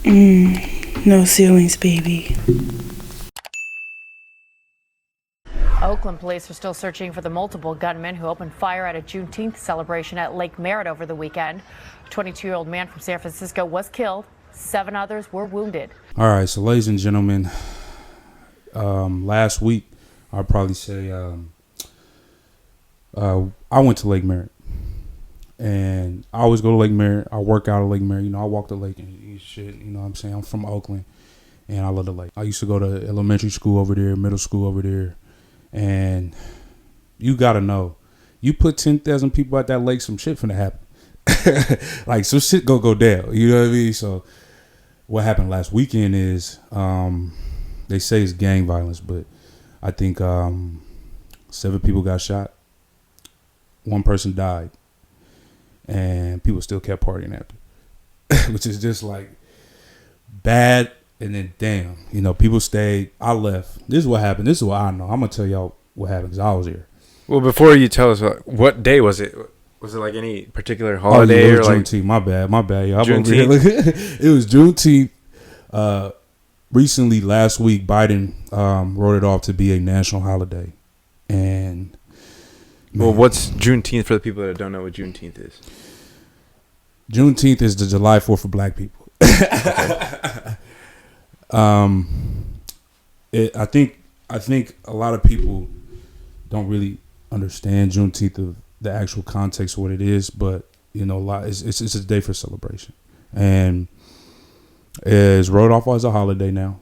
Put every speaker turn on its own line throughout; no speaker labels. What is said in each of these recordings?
No ceilings, baby.
Oakland police are still searching for the multiple gunmen who opened fire at a Juneteenth celebration at Lake Merritt over the weekend. A 22-year-old man from San Francisco was killed. 7 others were wounded.
All right, so ladies and gentlemen, last week, I'd probably say I went to Lake Merritt. And I always go to Lake Merritt. I work out at Lake Merritt. You know, I walk the lake and shit. You know what I'm saying? I'm from Oakland, and I love the lake. I used to go to elementary school over there, middle school over there. And you got to know, you put 10,000 people at that lake, some shit finna happen. Like, some shit go down. You know what I mean? So what happened last weekend is they say it's gang violence, but I think 7 people got shot. 1 person died. And people still kept partying after, which is just like bad. And then, damn, you know, people stayed. I left. This is what happened. This is what I know. I'm going to tell y'all what happened because I was here.
Well, before you tell us, what day was it? Was it like any particular holiday?
It was
or
Juneteenth. My bad. Y'all.
Juneteenth?
It was Juneteenth. Recently, last week, Biden wrote it off to be a national holiday. And
well, what's Juneteenth for the people that don't know what Juneteenth is?
Juneteenth is the July 4th for black people. I think a lot of people don't really understand Juneteenth, of the actual context of what it is, but you know, it's a day for celebration, and it's wrote off as a holiday now.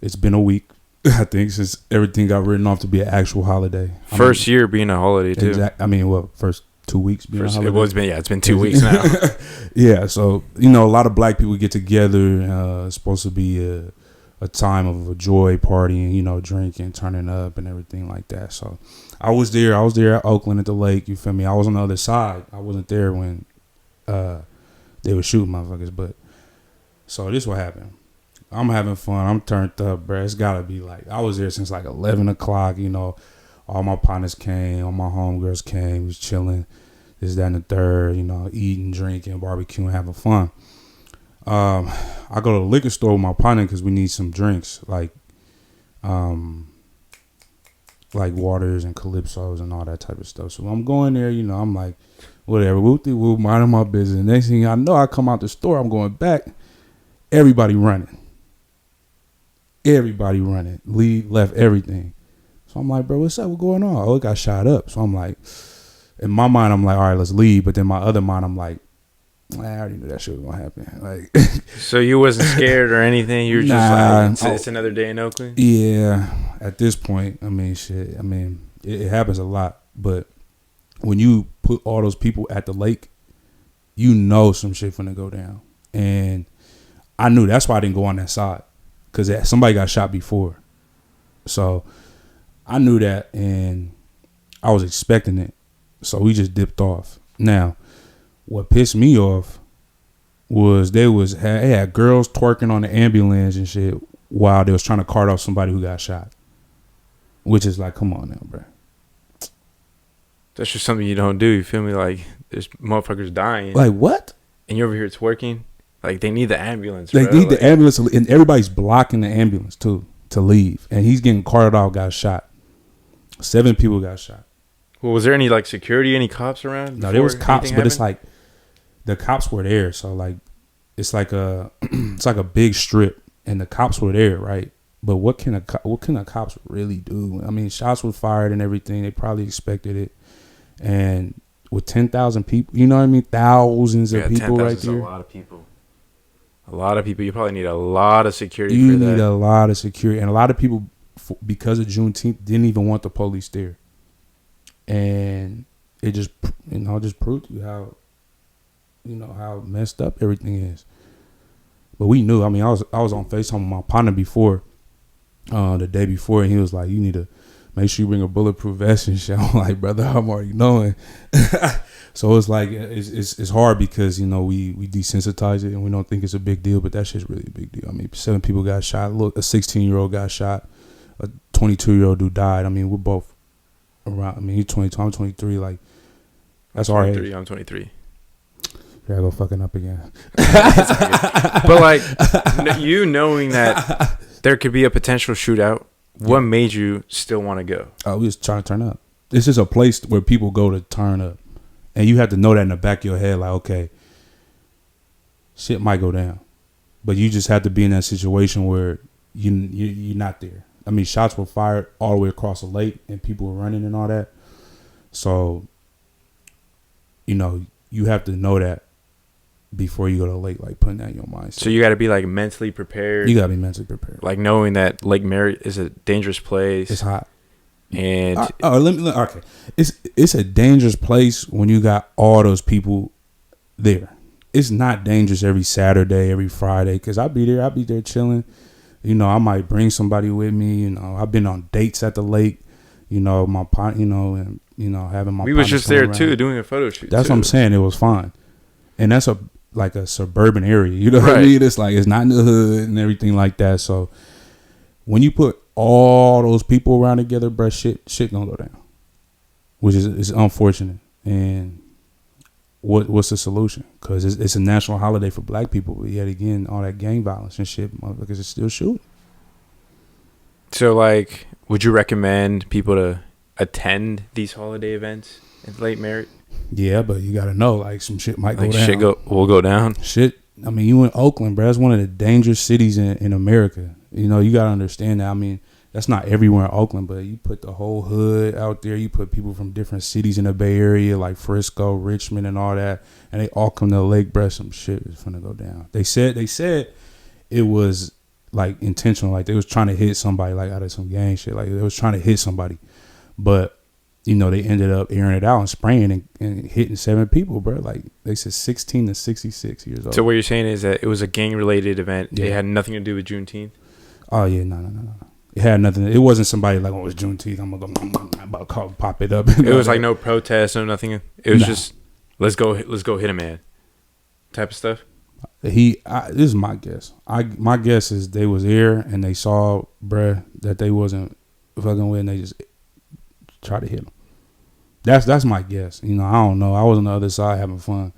It's been a week, I think, since everything got written off to be an actual holiday.
First year being a holiday too.
First 2 weeks being a holiday.
It's been 2 weeks now.
Yeah, so you know, a lot of black people get together. It's supposed to be a time of a joy, partying, you know, drinking, turning up, and everything like that. So I was there at Oakland at the lake. You feel me? I was on the other side. I wasn't there when they were shooting motherfuckers. But so this what happened. I'm having fun. I'm turned up, bro. It's gotta be like, I was there since like 11 o'clock. You know, all my partners came, all my homegirls came, was chilling, this, that, and the third. You know, eating, drinking, barbecuing, having fun. I go to the liquor store with my partner because we need some drinks, like waters and calypsos and all that type of stuff. So I'm going there, you know, I'm like, whatever, whoop, minding my business. Next thing I know, I come out the store, I'm going back, everybody running. Left everything. So I'm like, bro, what's up? What's going on? Oh, it got shot up. So I'm like, in my mind, I'm like, all right, let's leave. But then my other mind, I'm like, I already knew that shit was gonna happen. Like,
so you wasn't scared or anything? You were just like, it's another day in Oakland?
Yeah. At this point, I mean, shit. I mean, it happens a lot. But when you put all those people at the lake, you know some shit finna go down. And I knew that's why I didn't go on that side, because somebody got shot before. So I knew that, and I was expecting it. So we just dipped off. Now, what pissed me off was they had girls twerking on the ambulance and shit while they was trying to cart off somebody who got shot. Which is like, come on now, bro.
That's just something you don't do. You feel me? Like, there's motherfuckers dying.
Like, what?
And you're over here twerking. Like, they need the ambulance,
They
bro.
need the ambulance, and everybody's blocking the ambulance too to leave. And he's getting carted off, got shot. 7 people got shot.
Well, was there any like security, any cops around?
No, there was cops, but it's like the cops were there, so like it's like a big strip, and the cops were there, right? But what can the cops really do? I mean, shots were fired and everything. They probably expected it, and with 10,000 people, you know what I mean? Thousands of people right there.
A lot of people. A lot of people. You probably need a lot of security.
You need a lot of security, and a lot of people, because of Juneteenth, didn't even want the police there. And it just, you know, just proved to you how, you know, how messed up everything is. But we knew. I mean, I was on FaceTime with my partner before, the day before, and he was like, "You need to make sure you bring a bulletproof vest and shit." I'm like, "Brother, I'm already knowing." So it's like it's hard because, you know, we desensitize it and we don't think it's a big deal, but that shit's really a big deal. I mean, 7 people got shot. Look, a 16-year-old got shot. A 22-year-old dude died. I mean, we're both around. I mean, he's 22. I'm 23. Like, that's all right.
I'm 23.
Here I go fucking up again.
But like you knowing that there could be a potential shootout, what made you still want to go?
We was trying to turn up. This is a place where people go to turn up, and you have to know that in the back of your head, like, okay, shit might go down, but you just have to be in that situation where you're not there. I mean, shots were fired all the way across the lake, and people were running and all that. So, you know, you have to know that before you go to the lake, like putting that in your mind.
So you got to be like mentally prepared.
You got to be mentally prepared.
Like knowing that Lake Merritt is a dangerous place.
It's hot.
And
okay, it's a dangerous place when you got all those people there. It's not dangerous every Saturday, every Friday, because I'll be there chilling. You know, I might bring somebody with me. You know, I've been on dates at the lake. You know, my pot. You know, and you know, having my.
We was just there too, doing a photo shoot.
That's what I'm saying. It was fine, and that's a suburban area. You know what I mean? It's like it's not in the hood and everything like that. So when you put all those people around together, bruh, shit gonna go down, which is unfortunate. And what's the solution? Because it's a national holiday for black people, but yet again, all that gang violence and shit, motherfuckers is still shooting.
So, like, would you recommend people to attend these holiday events in Lake Merritt?
Yeah, but you gotta know, like, some shit might go down.
Shit will go down.
Shit. I mean, you in Oakland, bro. That's one of the dangerous cities in America. You know, you gotta understand that. I mean, that's not everywhere in Oakland, but you put the whole hood out there. You put people from different cities in the Bay Area, like Frisco, Richmond, and all that, and they all come to the lake, bro. Some shit is finna go down. They said it was like intentional, like they was trying to hit somebody, like out of some gang shit, like they was trying to hit somebody, but you know they ended up airing it out and spraying and hitting 7 people, bro. Like they said, 16 to 66 years old.
So what you're saying is that it was a gang-related event.
Yeah.
It had nothing to do with Juneteenth.
Oh yeah, no. It had nothing. It wasn't somebody like, oh, it's Juneteenth, I'm about to pop it up.
It was like no protest, no nothing. It was just let's go hit a man type of stuff.
This is my guess. My guess is they was there and they saw, bruh, that they wasn't fucking with, and they just tried to hit him. That's my guess. You know, I don't know. I was on the other side having fun.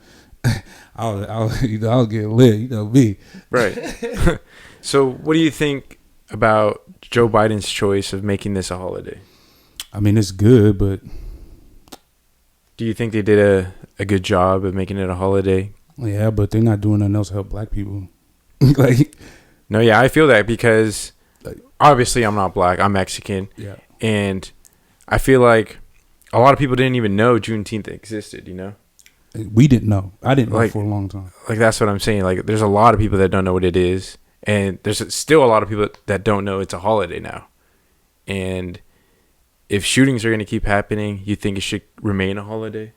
I was getting lit. You know me.
Right. So, what do you think about Joe Biden's choice of making this a holiday?
I mean, it's good, but
do you think they did a good job of making it a holiday?
Yeah, but they're not doing nothing else to help black people. Like,
no, yeah, I feel that because obviously I'm not black, I'm Mexican,
yeah,
and I feel like a lot of people didn't even know Juneteenth existed. You know,
we didn't know. I didn't know for a long time.
Like that's what I'm saying. Like, there's a lot of people that don't know what it is, and there's still a lot of people that don't know it's a holiday now. And if shootings are going to keep happening, you think it should remain a holiday?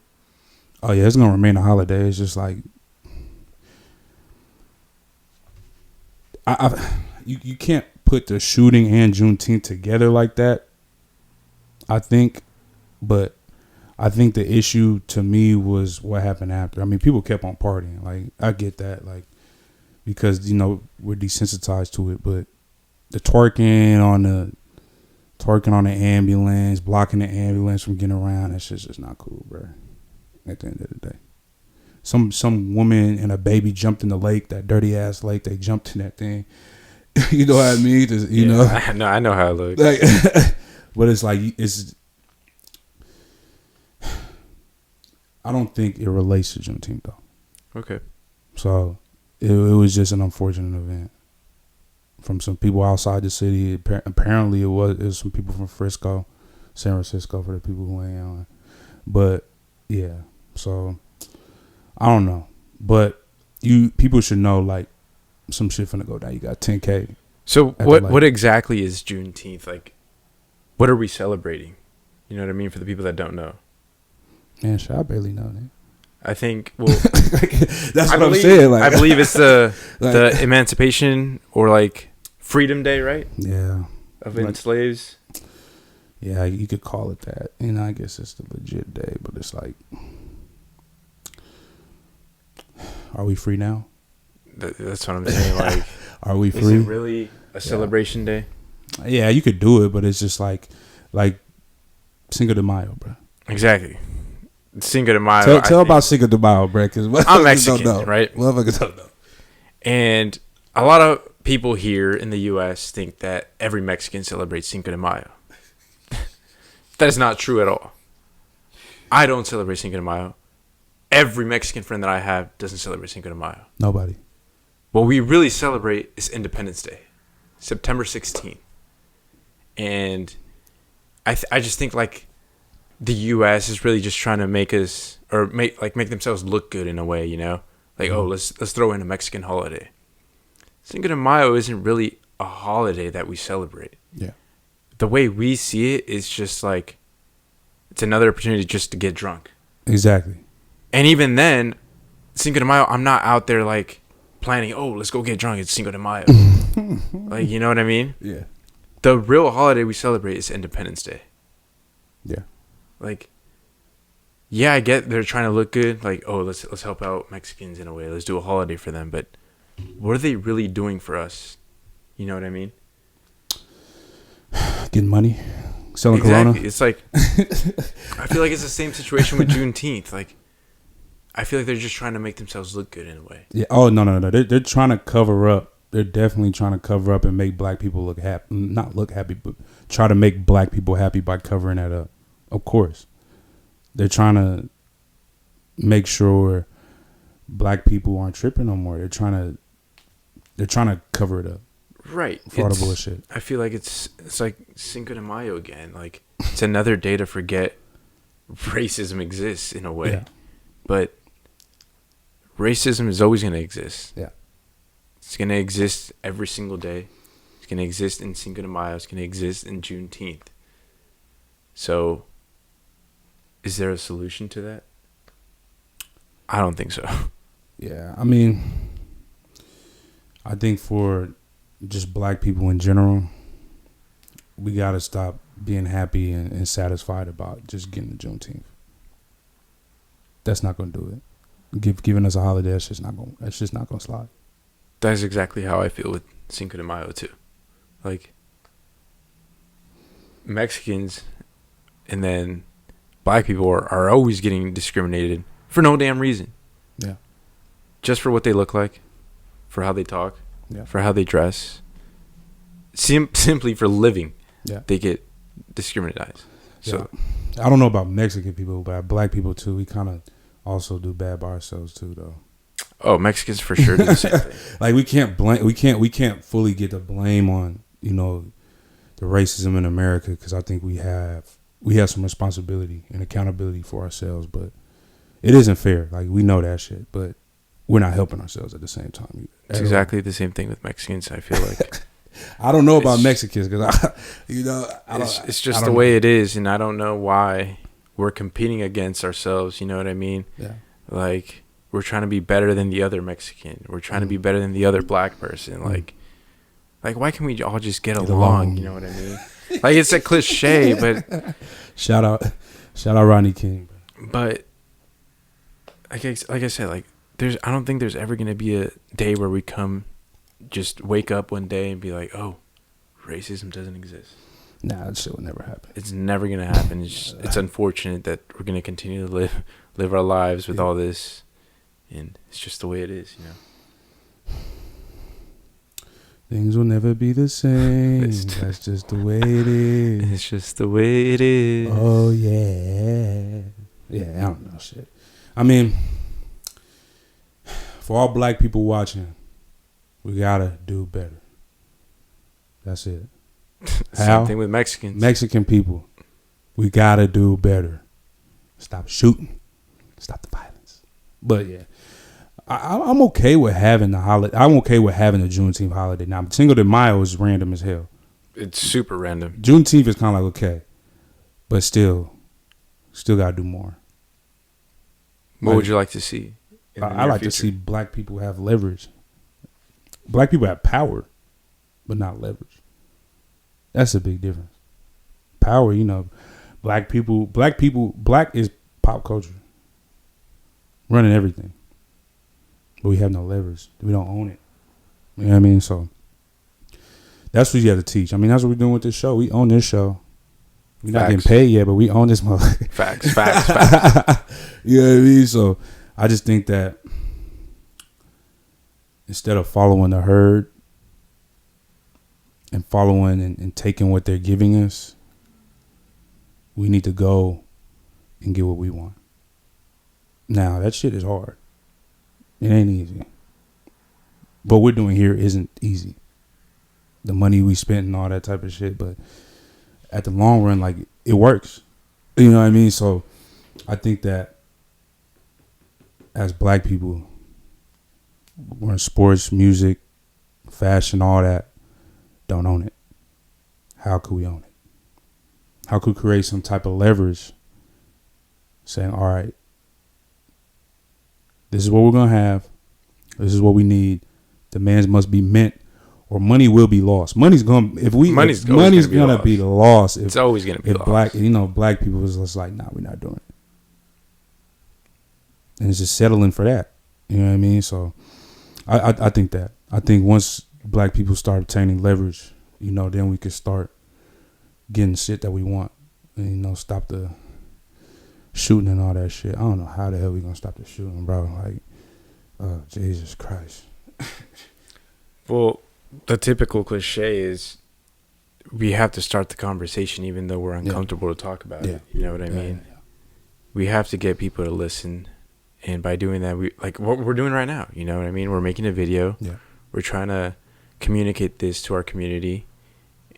Oh yeah, it's gonna remain a holiday. It's just like. You can't put the shooting and Juneteenth together like that, I think, but I think the issue to me was what happened after. I mean, people kept on partying. Like, I get that, like, because, you know, we're desensitized to it, but the twerking on the ambulance, blocking the ambulance from getting around, that shit's just not cool, bro. At the end of the day. Some woman and a baby jumped in the lake, that dirty ass lake. They jumped in that thing. You know what I mean? Just, you know.
I know how it looks.
Like, but it's like I don't think it relates to Juneteenth though.
Okay.
So it was just an unfortunate event from some people outside the city. Apparently, it was some people from Frisco, San Francisco, for the people who ain't on. But yeah, so. I don't know, but people should know, like, some shit finna go down. You got 10K.
So what exactly is Juneteenth? Like, what are we celebrating? You know what I mean? For the people that don't know.
Man, shit, I barely know that.
I think, well,
that's what I'm saying. Like,
I believe it's the emancipation or like Freedom Day, right?
Yeah.
Of enslaved.
Yeah, you could call it that. You know, I guess it's the legit day, but it's like, are we free now?
That's what I'm saying. Like,
are we free?
Is it really a celebration day?
Yeah, you could do it, but it's just like Cinco de Mayo, bro.
Exactly. Cinco de Mayo.
Tell about Cinco de Mayo, bro. Because
I'm Mexican, right?
Motherfuckers don't know.
And a lot of people here in the U.S. think that every Mexican celebrates Cinco de Mayo. That is not true at all. I don't celebrate Cinco de Mayo. Every Mexican friend that I have doesn't celebrate Cinco de Mayo.
Nobody.
What we really celebrate is Independence Day, September 16th. And I just think like the U.S. is really just trying to make us, or make themselves look good in a way, you know? Like, oh, let's throw in a Mexican holiday. Cinco de Mayo isn't really a holiday that we celebrate.
Yeah.
The way we see it is just like, it's another opportunity just to get drunk.
Exactly.
And even then, Cinco de Mayo, I'm not out there like planning, oh, let's go get drunk. It's Cinco de Mayo. Like, you know what I mean?
Yeah.
The real holiday we celebrate is Independence Day.
Yeah.
Like, yeah, I get they're trying to look good. Like, oh, let's help out Mexicans in a way. Let's do a holiday for them. But what are they really doing for us? You know what I mean?
Getting money. Selling
Exactly.
Corona.
It's like, I feel like it's the same situation with Juneteenth. Like, I feel like they're just trying to make themselves look good in a way.
Yeah. Oh, no. They're trying to cover up. They're definitely trying to cover up and make black people look happy. Not look happy, but try to make black people happy by covering that up. Of course. They're trying to make sure black people aren't tripping no more. They're trying to cover it up.
Right.
For all the bullshit.
I feel like it's like Cinco de Mayo again. Like, it's another day to forget racism exists in a way.
Yeah.
But racism is always going to exist.
Yeah.
It's going to exist every single day. It's going to exist in Cinco de Mayo. It's going to exist in Juneteenth. So, is there a solution to that? I don't think so.
Yeah. I mean, I think for just black people in general, we got to stop being happy and satisfied about just getting the Juneteenth. That's not going to do it. Giving us a holiday, that's just not going to slide.
That's exactly how I feel with Cinco de Mayo too. Like, Mexicans and then black people are always getting discriminated for no damn reason.
Yeah.
Just for what they look like, for how they talk,
Yeah.
for how they dress. Simply for living.
Yeah.
They get discriminated. So
yeah. I don't know about Mexican people, but black people too. We kind of also do bad by ourselves too, though.
Oh, Mexicans for sure do the same thing.
Like, we can't blame. We can't fully get the blame on, you know, the racism in America, because I think we have some responsibility and accountability for ourselves. But it isn't fair. Like, we know that shit, but we're not helping ourselves at the same time.
It's exactly the same thing with Mexicans. I feel like
I don't know about Mexicans, because
it's just the way it is, and I don't know why we're competing against ourselves. You know what I mean?
Yeah.
Like, we're trying to be better than the other Mexican. We're trying to be better than the other black person. Like why can't we all just get along? You know what I mean? Like, it's a cliche, but
shout out Rodney King.
But like I said, like, I don't think there's ever gonna be a day where we just wake up one day and be like, oh, racism doesn't exist.
Nah, that shit will never happen.
It's never gonna happen. It's unfortunate that we're gonna continue to live our lives with all this, and it's just the way it is, you know.
Things will never be the same. That's just the way it is.
It's just the way it is.
Oh yeah. Yeah, I don't know shit. I mean, for all black people watching, we gotta do better. That's it.
Same thing with Mexicans.
Mexican people, we gotta do better. Stop shooting. Stop the violence. But yeah, I'm okay with having the holiday. I'm okay with having the Juneteenth holiday. Now, Cinco de Mayo is random as hell.
It's super random.
Juneteenth is kind of like okay, but still gotta do more.
What would you like to see?
I like to see black people have leverage. Black people have power, but not leverage. That's a big difference. Power, you know, black is pop culture. Running everything. But we have no leverage. We don't own it. You know what I mean? So that's what you have to teach. I mean, that's what we're doing with this show. We own this show. We're not getting paid yet, but we own this motherfucker.
Facts.
You know what I mean? So I just think that instead of following the herd and following and taking what they're giving us, we need to go and get what we want. Now, that shit is hard. It ain't easy. What we're doing here isn't easy. The money we spent and all that type of shit, but at the long run, like, it works. You know what I mean? So I think that as black people, we're in sports, music, fashion, all that, don't own it. How could we own it? How could we create some type of leverage saying, all right, this is what we're going to have. This is what we need. Demands must be met, or money will be lost. Money's going to, money's going to be lost.
It's always going to be lost.
Black people was just like, nah, we're not doing it. And it's just settling for that. You know what I mean? So I think that. I think once black people start obtaining leverage, then we could start getting shit that we want. And, stop the shooting and all that shit. I don't know how the hell we gonna stop the shooting, bro. Like, oh, Jesus Christ.
Well, the typical cliche is we have to start the conversation even though we're uncomfortable to talk about it. You know what I mean? Yeah. We have to get people to listen. And by doing that, we like what we're doing right now. You know what I mean? We're making a video. Yeah. We're trying to communicate this to our community.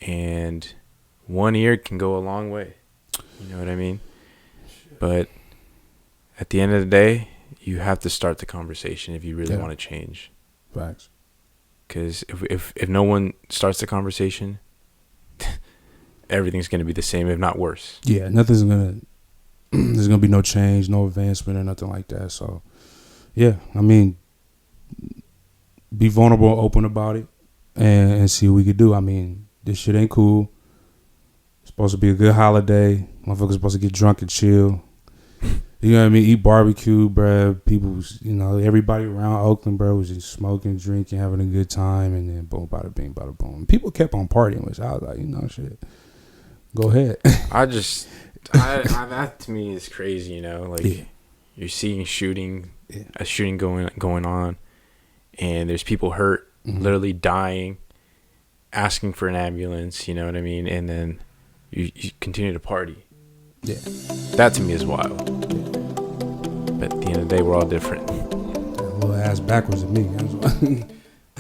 And one ear can go a long way. You know what I mean? But at the end of the day, you have to start the conversation if you really want to change.
Facts.
Because if no one starts the conversation, everything's going to be the same, if not worse.
Yeah, there's going to be no change, no advancement or nothing like that. So, yeah, I mean, be vulnerable, open about it, and see what we could do. I mean, this shit ain't cool. It's supposed to be a good holiday. Motherfuckers supposed to get drunk and chill. You know what I mean? Eat barbecue, bro. People, everybody around Oakland, bro, was just smoking, drinking, having a good time, and then boom, bada bing, bada boom. People kept on partying, which I was like, shit. Go ahead.
That to me is crazy, Like, you're seeing a shooting going on, and there's people hurt, literally dying, asking for an ambulance, you know what I mean? And then you continue to party.
Yeah.
That to me is wild. But at the end of the day, we're all different.
A little ass backwards at me.